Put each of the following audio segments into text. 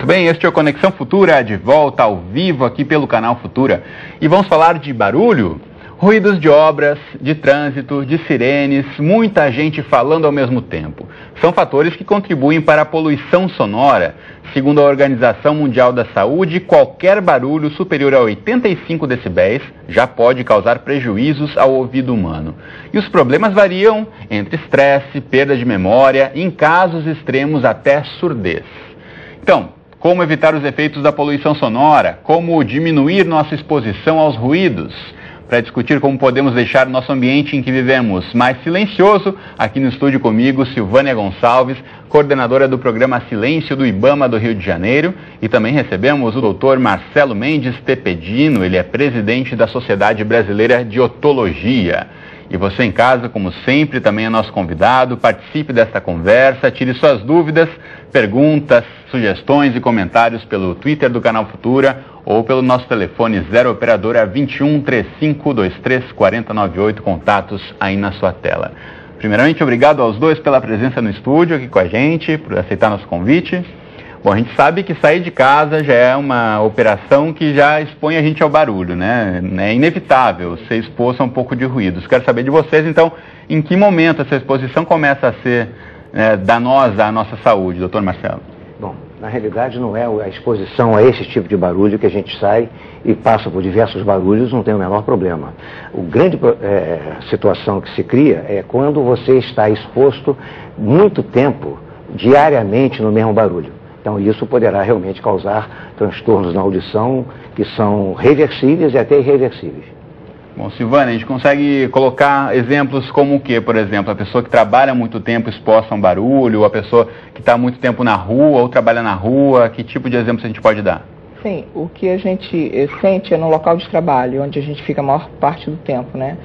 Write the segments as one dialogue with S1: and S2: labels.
S1: Muito bem, este é o Conexão Futura, de volta ao vivo aqui pelo canal Futura. E vamos falar de barulho, ruídos de obras, de trânsito, de sirenes, muita gente falando ao mesmo tempo. São fatores que contribuem para a poluição sonora. Segundo a Organização Mundial da Saúde, qualquer barulho superior a 85 decibéis já pode causar prejuízos ao ouvido humano. E os problemas variam entre estresse, perda de memória e, em casos extremos, até surdez. Então, como evitar os efeitos da poluição sonora? Como diminuir nossa exposição aos ruídos? Para discutir como podemos deixar o nosso ambiente em que vivemos mais silencioso, aqui no estúdio comigo, Silvânia Gonçalves, coordenadora do programa Silêncio do IBAMA do Rio de Janeiro, e também recebemos o Dr. Marcelo Mendes Tepedino, ele é presidente da Sociedade Brasileira de Otologia. E você em casa, como sempre, também é nosso convidado, participe desta conversa, tire suas dúvidas, perguntas, sugestões e comentários pelo Twitter do Canal Futura ou pelo nosso telefone 0 operadora 21 3523 4098, contatos aí na sua tela. Primeiramente, obrigado aos dois pela presença no estúdio aqui com a gente, por aceitar nosso convite. Bom, a gente sabe que sair de casa já é uma operação que já expõe a gente ao barulho, né? É inevitável ser exposto a um pouco de ruídos. Quero saber de vocês, então, em que momento essa exposição começa a ser danosa à nossa saúde, doutor Marcelo?
S2: Bom, na realidade não é a exposição a esse tipo de barulho que a gente sai e passa por diversos barulhos, não tem o menor problema. A grande situação que se cria é quando você está exposto muito tempo, diariamente, no mesmo barulho. Então isso poderá realmente causar transtornos na audição que são reversíveis e até irreversíveis.
S1: Bom, Silvânia, a gente consegue colocar exemplos como o quê, por exemplo? A pessoa que trabalha muito tempo exposta a um barulho, a pessoa que está muito tempo na rua ou trabalha na rua, que tipo de exemplos a gente pode dar?
S3: Sim, o que a gente sente é no local de trabalho, onde a gente fica a maior parte do tempo, né?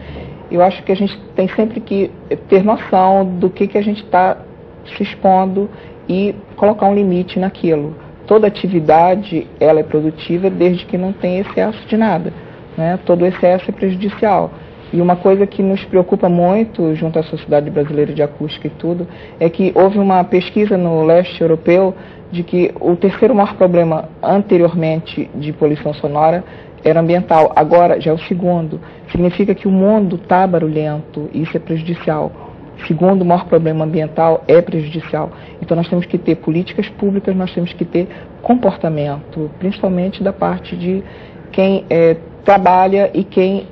S3: Eu acho que a gente tem sempre que ter noção do que a gente está se expondo e colocar um limite naquilo. Toda atividade, ela é produtiva desde que não tenha excesso de nada, né? Todo excesso é prejudicial. E uma coisa que nos preocupa muito, junto à Sociedade Brasileira de Acústica e tudo, é que houve uma pesquisa no leste europeu de que o terceiro maior problema anteriormente de poluição sonora era ambiental. Agora já é o segundo. Significa que o mundo está barulhento e isso é prejudicial. Segundo, o maior problema ambiental é prejudicial. Então nós temos que ter políticas públicas, nós temos que ter comportamento, principalmente da parte de quem trabalha e quem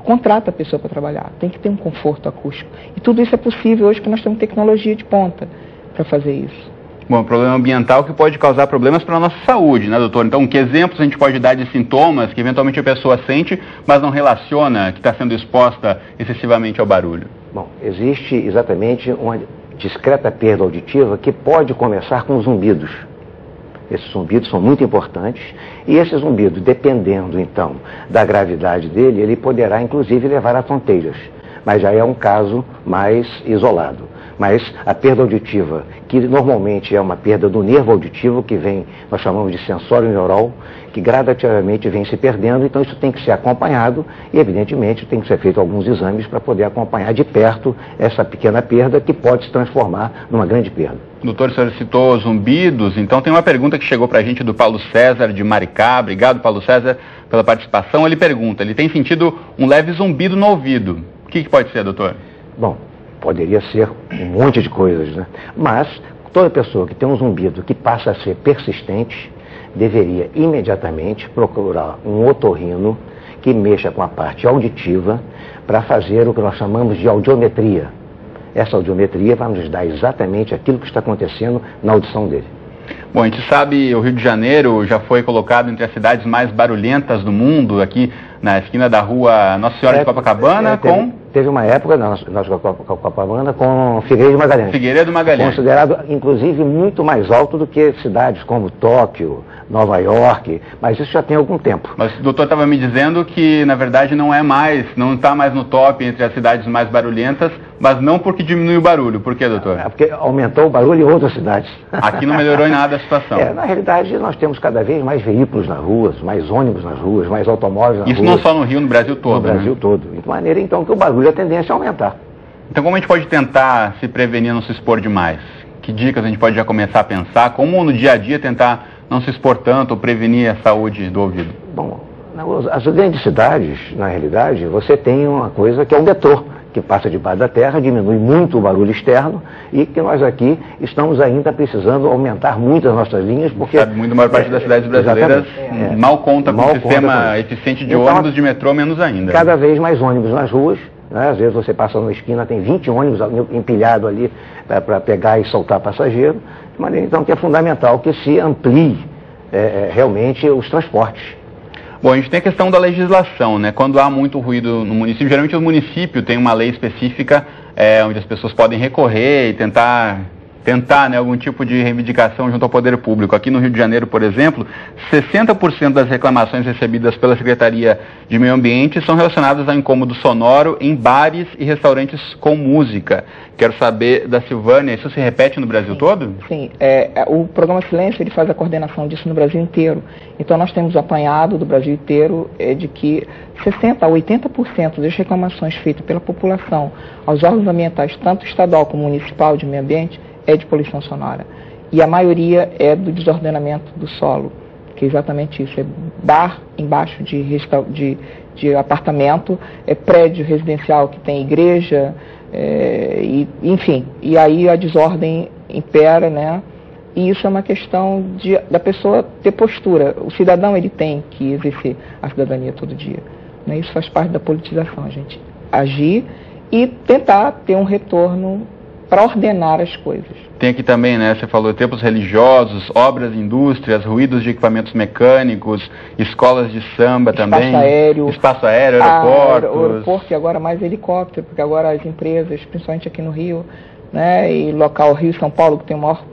S3: contrata a pessoa para trabalhar. Tem que ter um conforto acústico. E tudo isso é possível hoje que nós temos tecnologia de ponta para fazer isso.
S1: Bom, problema ambiental que pode causar problemas para a nossa saúde, né, doutor? Então, que exemplos a gente pode dar de sintomas que eventualmente a pessoa sente, mas não relaciona que está sendo exposta excessivamente ao barulho?
S2: Bom, existe exatamente uma discreta perda auditiva que pode começar com zumbidos. Esses zumbidos são muito importantes e esse zumbido, dependendo então da gravidade dele, ele poderá inclusive levar a tonteiras, mas já é um caso mais isolado. Mas a perda auditiva, que normalmente é uma perda do nervo auditivo, que vem, nós chamamos de sensório neural, que gradativamente vem se perdendo, então isso tem que ser acompanhado e, evidentemente, tem que ser feito alguns exames para poder acompanhar de perto essa pequena perda que pode se transformar numa grande perda.
S1: Doutor, o senhor citou zumbidos, então tem uma pergunta que chegou para a gente do Paulo César de Maricá. Obrigado, Paulo César, pela participação. Ele pergunta, ele tem sentido um leve zumbido no ouvido. O que pode ser, doutor?
S2: Bom, poderia ser um monte de coisas, né? Mas toda pessoa que tem um zumbido que passa a ser persistente deveria imediatamente procurar um otorrino que mexa com a parte auditiva para fazer o que nós chamamos de audiometria. Essa audiometria vai nos dar exatamente aquilo que está acontecendo na audição dele.
S1: Bom, a gente sabe, o Rio de Janeiro já foi colocado entre as cidades mais barulhentas do mundo, aqui na esquina da rua Nossa Senhora de Copacabana,
S2: Teve uma época na Copacabana com Figueiredo Magalhães.
S1: Figueiredo Magalhães.
S2: Considerado, inclusive, muito mais alto do que cidades como Tóquio, Nova York, mas isso já tem algum tempo.
S1: Mas o doutor estava me dizendo que, na verdade, não está mais no top entre as cidades mais barulhentas, mas não porque diminui o barulho. Por quê, doutor?
S2: É porque aumentou o barulho em outras cidades.
S1: Aqui não melhorou em nada a situação.
S2: Na realidade, nós temos cada vez mais veículos nas ruas, mais ônibus nas ruas, mais automóveis nas ruas.
S1: Isso não só no Rio, no Brasil todo.
S2: No Brasil todo. De maneira, então, que o barulho a tendência a aumentar.
S1: Então, como a gente pode tentar se prevenir, não se expor demais? Que dicas a gente pode já começar a pensar? Como no dia a dia tentar não se expor tanto ou prevenir a saúde do ouvido?
S2: Bom, as grandes cidades, na realidade, você tem uma coisa que é o metrô, que passa debaixo da terra, diminui muito o barulho externo e que nós aqui estamos ainda precisando aumentar muito as nossas linhas, porque...
S1: Sabe, muito, a maior parte das cidades brasileiras mal conta com um sistema eficiente de ônibus, de metrô, menos ainda.
S2: Cada vez mais ônibus nas ruas, né? Às vezes você passa numa esquina, tem 20 ônibus empilhados ali para pegar e soltar passageiro, de maneira então que é fundamental que se amplie realmente os transportes.
S1: Bom, a gente tem a questão da legislação, né? Quando há muito ruído no município, geralmente o município tem uma lei específica onde as pessoas podem recorrer e tentar, né, algum tipo de reivindicação junto ao poder público. Aqui no Rio de Janeiro, por exemplo, 60% das reclamações recebidas pela Secretaria de Meio Ambiente são relacionadas ao incômodo sonoro em bares e restaurantes com música. Quero saber da Silvânia, isso se repete no Brasil todo?
S3: Sim, o programa Silêncio ele faz a coordenação disso no Brasil inteiro. Então nós temos apanhado do Brasil inteiro de que 60% a 80% das reclamações feitas pela população aos órgãos ambientais, tanto estadual como municipal de meio ambiente, é de poluição sonora. E a maioria é do desordenamento do solo, que é exatamente isso, é bar embaixo de apartamento, é prédio residencial que tem igreja, enfim, e aí a desordem impera, né? E isso é uma questão da pessoa ter postura. O cidadão ele tem que exercer a cidadania todo dia, né? Isso faz parte da politização, a gente agir e tentar ter um retorno para ordenar as coisas.
S1: Tem aqui também, né, você falou, templos religiosos, obras, indústrias, ruídos de equipamentos mecânicos, escolas de samba também. Espaço aéreo,
S3: aeroporto e agora mais helicóptero, porque agora as empresas, principalmente aqui no Rio, né, e local Rio São Paulo, que tem o maior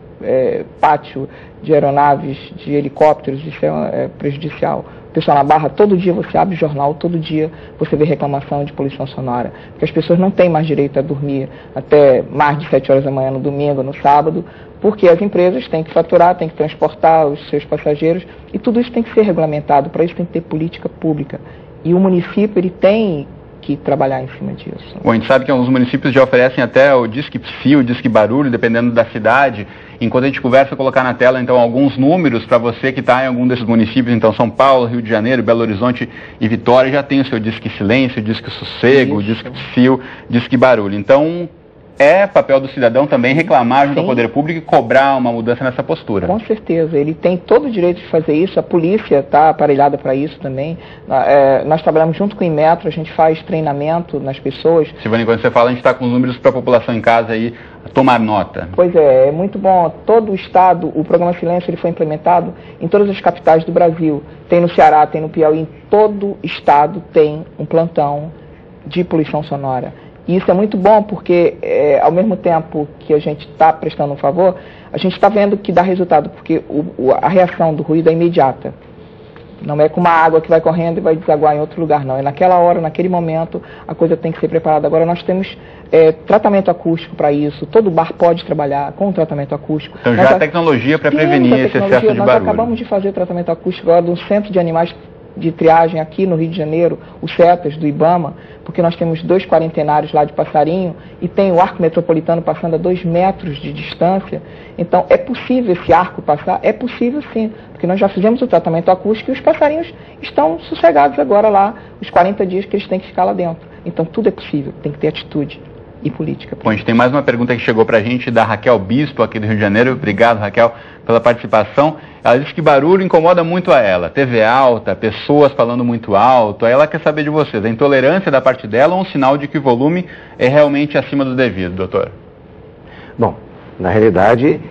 S3: pátio de aeronaves, de helicópteros, isso é prejudicial. O pessoal na Barra, todo dia você abre jornal, todo dia você vê reclamação de poluição sonora, porque as pessoas não têm mais direito a dormir até mais de 7 horas da manhã no domingo, no sábado, porque as empresas têm que faturar, têm que transportar os seus passageiros, e tudo isso tem que ser regulamentado, para isso tem que ter política pública. E o município, ele tem que trabalhar em cima disso.
S1: Bom, a gente sabe que alguns municípios já oferecem até o Disque Psi, o Disque Barulho, dependendo da cidade. Enquanto a gente conversa, colocar na tela, então, alguns números para você que está em algum desses municípios. Então, São Paulo, Rio de Janeiro, Belo Horizonte e Vitória já tem o seu Disque Silêncio, o Disque Sossego, o Disque Psi, o Disque Barulho. Então, é papel do cidadão também reclamar junto ao poder público e cobrar uma mudança nessa postura.
S3: Com certeza, ele tem todo o direito de fazer isso, a polícia está aparelhada para isso também. Nós trabalhamos junto com o Inmetro, a gente faz treinamento nas pessoas.
S1: Silvânia, quando você fala, a gente está com os números para a população em casa aí tomar nota.
S3: Pois é muito bom. Todo o estado, o programa Silêncio ele foi implementado em todas as capitais do Brasil. Tem no Ceará, tem no Piauí, em todo estado tem um plantão de poluição sonora. E isso é muito bom porque, ao mesmo tempo que a gente está prestando um favor, a gente está vendo que dá resultado, porque a reação do ruído é imediata. Não é com uma água que vai correndo e vai desaguar em outro lugar, não. É naquela hora, naquele momento, a coisa tem que ser preparada. Agora nós temos tratamento acústico para isso. Todo bar pode trabalhar com tratamento acústico.
S1: Então já há tecnologia para prevenir esse excesso de barulho.
S3: Nós acabamos de fazer tratamento acústico agora de um centro de animais de triagem aqui no Rio de Janeiro, os CETAS do IBAMA, porque nós temos 2 quarentenários lá de passarinho e tem o arco metropolitano passando a 2 metros de distância. Então, é possível esse arco passar? É possível sim, porque nós já fizemos o tratamento acústico e os passarinhos estão sossegados agora lá, os 40 dias que eles têm que ficar lá dentro. Então, tudo é possível, tem que ter atitude e política.
S1: Bom, a gente tem mais uma pergunta que chegou para a gente da Raquel Bispo, aqui do Rio de Janeiro. Obrigado, Raquel, pela participação. Ela disse que barulho incomoda muito a ela. TV alta, pessoas falando muito alto. Aí ela quer saber de vocês, a intolerância da parte dela ou um sinal de que o volume é realmente acima do devido, doutor?
S2: Bom, na realidade,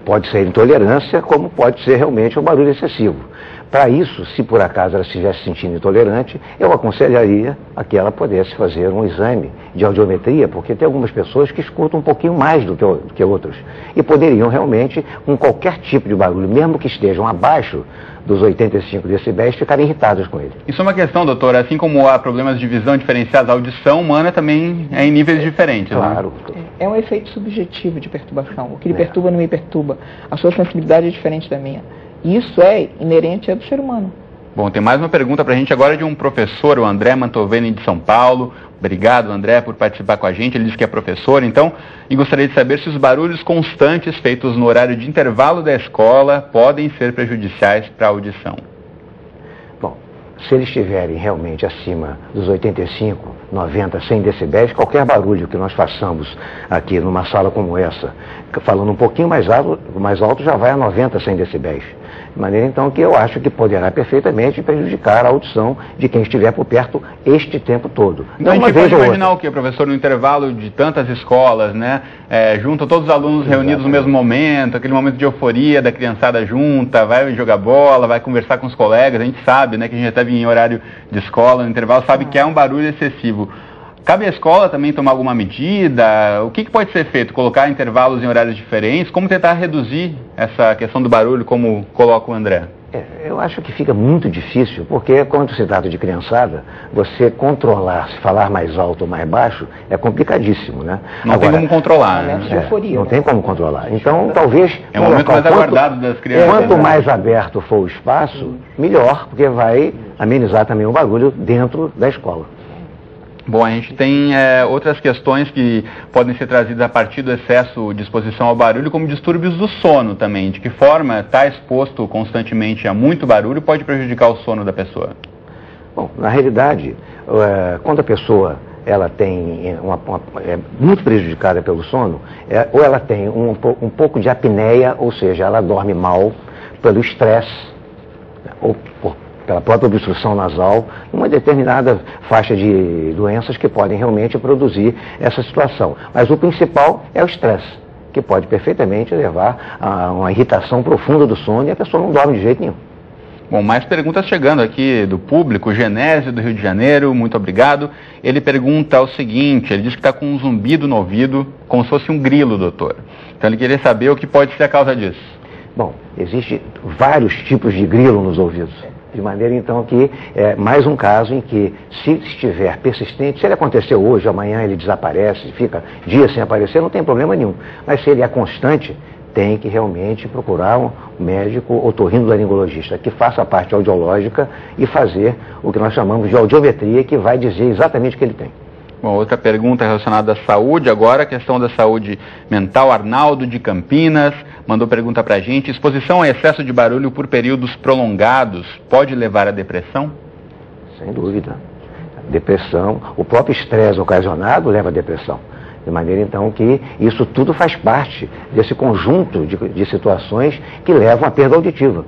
S2: pode ser intolerância, como pode ser realmente um barulho excessivo. Para isso, se por acaso ela estivesse se sentindo intolerante, eu aconselharia a que ela pudesse fazer um exame de audiometria, porque tem algumas pessoas que escutam um pouquinho mais do que outros e poderiam realmente, com qualquer tipo de barulho, mesmo que estejam abaixo dos 85 decibéis, ficarem irritados com ele.
S1: Isso é uma questão, doutor, assim como há problemas de visão diferenciados, a audição humana também é em níveis diferentes.
S2: Claro.
S1: Né?
S3: É um efeito subjetivo de perturbação. O que lhe perturba não me perturba. A sua sensibilidade é diferente da minha. Isso é inerente ao do ser humano.
S1: Bom, tem mais uma pergunta para a gente agora de um professor, o André Mantovani de São Paulo. Obrigado, André, por participar com a gente. Ele diz que é professor, então, e gostaria de saber se os barulhos constantes feitos no horário de intervalo da escola podem ser prejudiciais para a audição.
S2: Bom, se eles estiverem realmente acima dos 85, 90, 100 decibéis, qualquer barulho que nós façamos aqui numa sala como essa, falando um pouquinho mais alto já vai a 90, 100 decibéis. De maneira, então, que eu acho que poderá perfeitamente prejudicar a audição de quem estiver por perto este tempo todo.
S1: Então, a gente pode imaginar o que, professor, no intervalo de tantas escolas, né? Juntam todos os alunos reunidos no mesmo momento, aquele momento de euforia da criançada junta, vai jogar bola, vai conversar com os colegas. A gente sabe, né, que a gente já esteve em horário de escola, no intervalo, sabe que é um barulho excessivo. Cabe à escola também tomar alguma medida? O que pode ser feito? Colocar intervalos em horários diferentes? Como tentar reduzir essa questão do barulho, como coloca o André?
S2: Eu acho que fica muito difícil, porque quando se trata de criançada, você controlar, se falar mais alto ou mais baixo, é complicadíssimo, né?
S1: Não tem como controlar, né?
S2: Não tem como controlar. Então, talvez...
S1: É o momento mais aguardado das crianças.
S2: Quanto mais aberto for o espaço, melhor, porque vai amenizar também o barulho dentro da escola.
S1: Bom, a gente tem outras questões que podem ser trazidas a partir do excesso de exposição ao barulho, como distúrbios do sono também. De que forma estar exposto constantemente a muito barulho pode prejudicar o sono da pessoa?
S2: Bom, na realidade, quando a pessoa ela tem é muito prejudicada pelo sono, ou ela tem um pouco de apneia, ou seja, ela dorme mal pelo estresse, ou pela própria obstrução nasal, uma determinada faixa de doenças que podem realmente produzir essa situação. Mas o principal é o estresse, que pode perfeitamente levar a uma irritação profunda do sono e a pessoa não dorme de jeito nenhum.
S1: Bom, mais perguntas chegando aqui do público. Genésio, do Rio de Janeiro, muito obrigado. Ele pergunta o seguinte, ele diz que está com um zumbido no ouvido, como se fosse um grilo, doutor. Então ele queria saber o que pode ser a causa disso.
S2: Bom, existem vários tipos de grilo nos ouvidos. De maneira, então, que é mais um caso em que, se estiver persistente, se ele aconteceu hoje, amanhã ele desaparece, fica dias sem aparecer, não tem problema nenhum. Mas se ele é constante, tem que realmente procurar um médico otorrinolaringologista que faça a parte audiológica e fazer o que nós chamamos de audiometria, que vai dizer exatamente o que ele tem.
S1: Bom, outra pergunta relacionada à saúde, agora a questão da saúde mental. Arnaldo de Campinas mandou pergunta pra gente: exposição a excesso de barulho por períodos prolongados pode levar à depressão?
S2: Sem dúvida. Depressão, o próprio estresse ocasionado leva à depressão. De maneira, então, que isso tudo faz parte desse conjunto de situações que levam à perda auditiva.